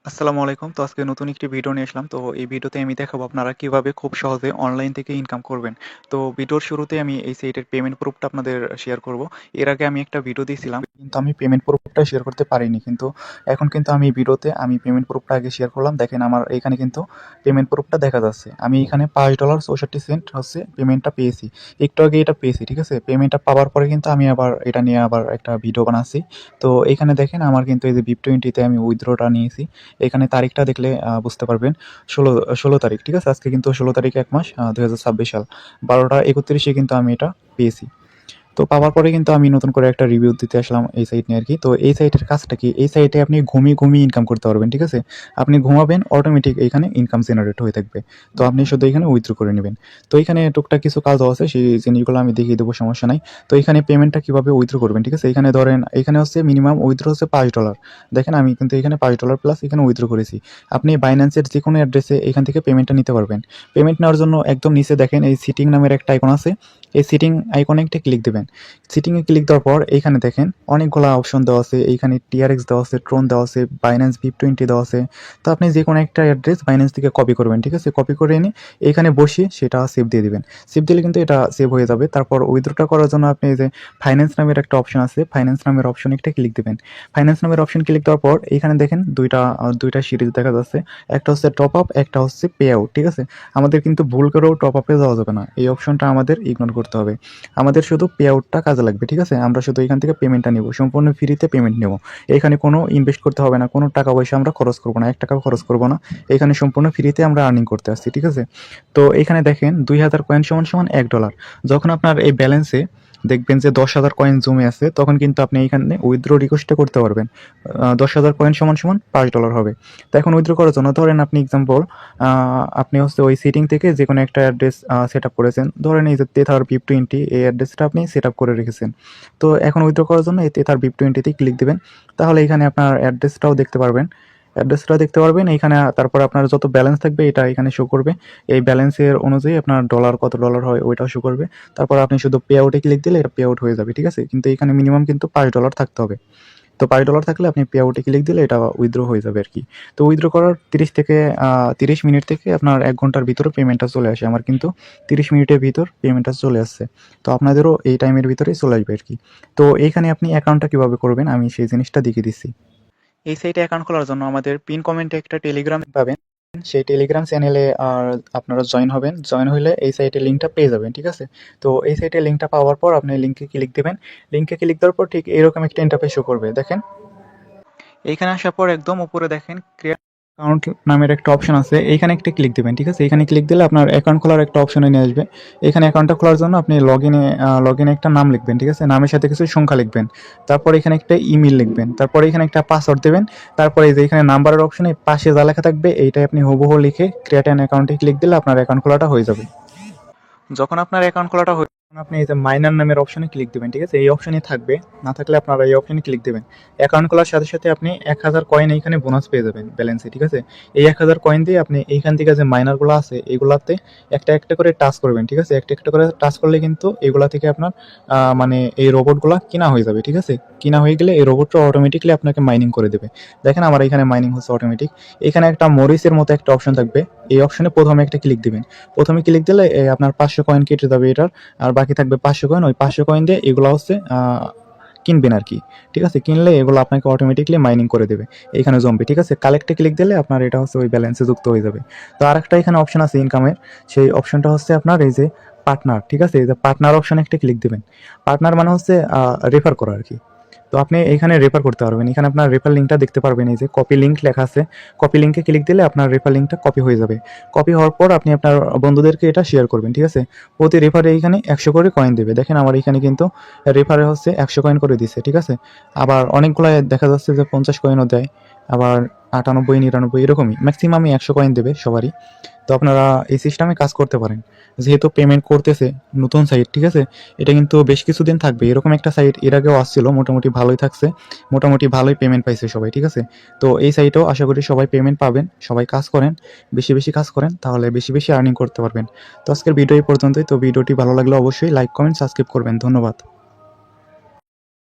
আসসালামু আলাইকুম। তো আজকে নতুন একটি ভিডিও নিয়ে আসলাম। তো এই ভিডিওতে আমি দেখাবো আপনারা কিভাবে খুব সহজে অনলাইন থেকে ইনকাম করবেন। তো ভিডিওর শুরুতে আমি এই সাইটের পেমেন্ট প্রুফটা আপনাদের শেয়ার করব। এর আগে আমি একটা ভিডিও দিয়েছিলাম কিন্তু আমি পেমেন্ট প্রুফটা শেয়ার করতে পারিনি। কিন্তু এখন কিন্তু আমি ভিডিওতে আমি পেমেন্ট প্রুফটা আগে শেয়ার করলাম। দেখেন আমার এখানে কিন্তু পেমেন্ট প্রুফটা দেখা যাচ্ছে। আমি এখানে $5.64 হচ্ছে পেমেন্টটা পেয়েছি। একটু আগে এটা পেয়েছি, ঠিক আছে? পেমেন্টটা পাওয়ার পরে কিন্তু আমি আবার এটা নিয়ে আবার একটা ভিডিও বানাচ্ছি। তো এখানে দেখেন আমার কিন্তু এই যে VIP20 তে আমি উইথড্রটা নিয়েছি। এখানে তারিখটা দেখলে বুঝতে পারবেন। ষোলো 16 তারিখ, ঠিক আছে? আজকে কিন্তু 16 তারিখ ১ মাস ২০২৬ সাল ১২টা ৩১ কিন্তু আমি এটা পেয়েছি। তো পাওয়ার পরে কিন্তু আমি নতুন করে একটা রিভিউ দিতে আসলাম এই সাইট নিয়ে আরকি। তো এই সাইটের কাজটা কি? এই সাইটে আপনি ঘুমিয়ে ইনকাম করতে পারবেন, ঠিক আছে? আপনি ঘুমাবেন অটোমেটিক এখানে ইনকাম জেনারেট হয়ে থাকবে। তো আপনি শুধু এখানে উইথড্র করে নিবেন। তো এখানে টুকটাক কিছু কাজও আছে, সেই জিনিসগুলো আমি দেখিয়ে দেবো, সমস্যা নাই। তো এখানে পেমেন্টটা কিভাবে উইথড্র করবেন, ঠিক আছে? এখানে ধরেন এখানে হচ্ছে মিনিমাম উইথড্র হচ্ছে $5। দেখেন আমি কিন্তু এখানে $5 প্লাস এখানে উইথড্র করেছি। আপনি বাইন্যান্সের যেকোনো অ্যাড্রেসে এখান থেকে পেমেন্টটা নিতে পারবেন। পেমেন্ট নেওয়ার জন্য একদম নিচে দেখেন এই সিটিং নামের একটা আইকন আছে। এই সিটিং আইকনে একটা ক্লিক দিবেন। সিটিংয়ে ক্লিক দেওয়ার পর এইখানে দেখেন অনেকগুলা অপশন দেওয়া আছে। এইখানে TRX দেওয়া আছে, ট্রোন দেওয়া আছে, Binance VIP20 দেওয়া আছে। তো আপনি যেকোনো একটা অ্যাড্রেস Binance থেকে কপি করবেন, ঠিক আছে? কপি করে এনে এইখানে বসিয়ে সেটা সেভ দিয়ে দিবেন। সেভ দিলে কিন্তু এটা সেভ হয়ে যাবে। তারপর উইথড্রটা করার জন্য আপনি এই যে ফাইন্যান্স নামের একটা অপশন আছে, ফাইন্যান্স নামের অপশনে একটা ক্লিক দিবেন। ফাইন্যান্স নামের অপশন ক্লিক দেওয়ার পর এইখানে দেখেন ২টা সিরিজ দেখা যাচ্ছে। একটা হচ্ছে টপ আপ, একটা হচ্ছে পে আউট, ঠিক আছে? আমাদের কিন্তু ভুল করেও টপ আপে যাওয়া যাবে না। এই অপশনটা আমাদের ইগনোর করতে হবে। আমাদের শুধু পে আউটটা কাজে লাগবে, ঠিক আছে? আমরা শুধু এখান থেকে পেমেন্টটা নিব, সম্পূর্ণ ফ্রিতে পেমেন্ট নেব। এখানে কোনো ইনভেস্ট করতে হবে না, কোনো টাকা পয়সা আমরা খরচ করব না, ৳১ খরচ করব না। এখানে সম্পূর্ণ ফ্রিতে আমরা আর্নিং করতে আসছি, ঠিক আছে? তো এখানে দেখেন ২,০০০ কয়েন সমান $১। যখন আপনার এই ব্যালেন্সে দেখবেন যে ১০,০০০ কয়েন জমে আছে, তখন কিন্তু আপনি এইখানে উইথড্র রিকোয়েস্টটা করতে পারবেন। ১০,০০০ কয়েন সমান $৫ হবে। তো এখন উইথড্র করার জন্য ধরেন আপনি এক্সাম্পল আপনি হচ্ছে ওই সেটিং থেকে যেকোনো একটা অ্যাড্রেস সেট আপ করেছেন। ধরেন এই যে তেথার VIP20 এই অ্যাড্রেসটা আপনি সেট আপ করে রেখেছেন। তো এখন উইথড্র করার জন্য এই তেথার VIP20 তেই ক্লিক দিবেন। তাহলে এখানে আপনার অ্যাড্রেসটাও দেখতে পারবেন। অ্যাড্রেসটা দেখতে পারবেন। এইখানে তারপরে আপনার যত ব্যালেন্স থাকবে এটা এখানে শো করবে। এই ব্যালেন্সের অনুযায়ী আপনার ডলার কত ডলার হয় ওইটাও শো করবে। তারপর আপনি শুধু পে আউটে ক্লিক দিলে এটা পে আউট হয়ে যাবে, ঠিক আছে? কিন্তু এখানে মিনিমাম কিন্তু $৫ থাকতে হবে। তো $৫ থাকলে আপনি পে আউটে ক্লিক দিলে এটা উইথড্র হয়ে যাবে আরকি। তো উইথড্র করার ৩০ থেকে ৩০ মিনিট থেকে আপনার ১ ঘন্টার ভিতরে পেমেন্টটা চলে আসে। আমার কিন্তু ৩০ মিনিটের ভিতর পেমেন্টটা চলে আসছে। তো আপনাদেরও এই টাইমের ভিতরেই চলে আসবে আরকি। তো এইখানে আপনি অ্যাকাউন্টটা কিভাবে করবেন আমি সেই জিনিসটা দেখিয়ে দিচ্ছি। এই সাইটে অ্যাকাউন্ট খোলার জন্য আমাদের পিন কমেন্টে একটা টেলিগ্রাম পাবেন। সেই টেলিগ্রাম চ্যানেলে আপনারা জয়েন হবেন। জয়েন হইলে এই সাইটের লিঙ্কটা পেয়ে যাবেন, ঠিক আছে? তো এই সাইটের লিঙ্কটা পাওয়ার পর আপনি লিঙ্কে ক্লিক দিবেন। লিঙ্কে ক্লিক দেওয়ার পর ঠিক এরকম একটা ইন্টারফেস শো করবে। দেখেন এইখানে আসার পর একদম উপরে দেখেন ক্রিয়েট অ্যাকাউন্ট নামের একটা অপশন আছে। এইখানে একটা ক্লিক দিবেন, ঠিক আছে? এখানে ক্লিক দিলে আপনার অ্যাকাউন্ট খোলার একটা অপশনে নিয়ে আসবে। এখানে অ্যাকাউন্টটা খোলার জন্য আপনি লগইনে একটা নাম লিখবেন, ঠিক আছে? নামের সাথে কিছু সংখ্যা লিখবেন। তারপর এখানে একটা ইমেইল লিখবেন। তারপরে এখানে একটা পাসওয়ার্ড দিবেন। তারপরে এই যে এখানে নাম্বারের অপশনে পাশে যা লেখা থাকবে এইটাই আপনি হুবহু লিখে ক্রিয়েট অ্যান অ্যাকাউন্টে ক্লিক দিলে আপনার অ্যাকাউন্ট খোলাটা হয়ে যাবে। যখন আপনার অ্যাকাউন্ট খোলাটা হয়ে আপনি এই যে মাইনার নামের অপশনে ক্লিক দিবেন, ঠিক আছে? এই অপশনই থাকবে। না থাকলে আপনারা এই অপশনে ক্লিক দিবেন। অ্যাকাউন্ট খোলার সাথে সাথে আপনি ১,০০০ কয়েন এইখানে বোনাস পেয়ে যাবেন ব্যালেন্সে, ঠিক আছে? এই ১,০০০ কয়েন দিয়ে আপনি এইখান থেকে যে মাইনারগুলো আছে এগুলাতে একটা করে টাচ করবেন, ঠিক আছে? একটা করে টাচ করলে কিন্তু এগুলা থেকে আপনার মানে এই রোবটগুলা কিনা হয়ে যাবে, ঠিক আছে? কিনা হয়ে গেলে এই রোবটটা অটোমেটিক্যালি আপনাকে মাইনিং করে দেবে। দেখেন আমার এখানে মাইনিং হচ্ছে অটোমেটিক। এখানে একটা মরিচের মতো একটা অপশন থাকবে। এই অপশনে ১ম এ একটা ক্লিক দিবেন। ১ম এ ক্লিক দিলে আপনার ৫০০ কয়েন কেটে যাবে এটার। আর বাকি থাকবে ৫০০ কয়েন। ওই ৫০০ কয়েন দিয়ে এগুলা হচ্ছে কিনবেন আরকি। ঠিক আছে? কিনলে এগুলো আপনাকে অটোমেটিক্যালি মাইনিং করে দেবে। এইখানে জমবে। ঠিক আছে? কালেক্ট এ ক্লিক দিলে আপনার এটা হচ্ছে ওই ব্যালেন্সে যুক্ত হয়ে যাবে। তো আরেকটা এখানে অপশন আছে ইনকামের। সেই অপশনটা হচ্ছে আপনার এই যে পার্টনার। ঠিক আছে? এই যে পার্টনার অপশনে একটা ক্লিক দিবেন। পার্টনার মানে হচ্ছে রেফার করা আরকি। তো আপনি এখানে রেফার করতে পারবেন। এখানে আপনার রেফার লিঙ্কটা দেখতে পারবেন, এই যে কপি লিঙ্ক লেখা আছে। কপি লিঙ্কে ক্লিক দিলে আপনার রেফার লিঙ্কটা কপি হয়ে যাবে। কপি হওয়ার পর আপনি আপনার বন্ধুদেরকে এটা শেয়ার করবেন। ঠিক আছে? প্রতি রেফারে এইখানে ১০০ করে কয়েন দেবে। দেখেন আমার এখানে কিন্তু রেফারে হচ্ছে ১০০ কয়েন করে দিছে। ঠিক আছে? আবার অনেকগুলায় দেখা যাচ্ছে যে ৫০ কয়েনও দেয়। আবার ৯৮, ৯৯ এরকমই। ম্যাক্সিমামই ১০০ কয়েন দেবে সবারই। তো আপনারা এই সিস্টেমে কাজ করতে পারেন। যেহেতু পেমেন্ট করতেছে নতুন সাইট, ঠিক আছে? এটা কিন্তু বেশ কিছুদিন থাকবে। এরকম একটা সাইট এর আগেও আসছিল, মোটামুটি ভালোই থাকছে। মোটামুটি ভালোই পেমেন্ট পাইছে সবাই, ঠিক আছে? তো এই সাইটেও আশা করি সবাই পেমেন্ট পাবেন। সবাই কাজ করেন, বেশি কাজ করেন, তাহলে বেশি আর্নিং করতে পারবেন। তো আজকের ভিডিও এই পর্যন্তই। তো ভিডিওটি ভালো লাগলে অবশ্যই লাইক, কমেন্ট, সাবস্ক্রাইব করবেন। ধন্যবাদ।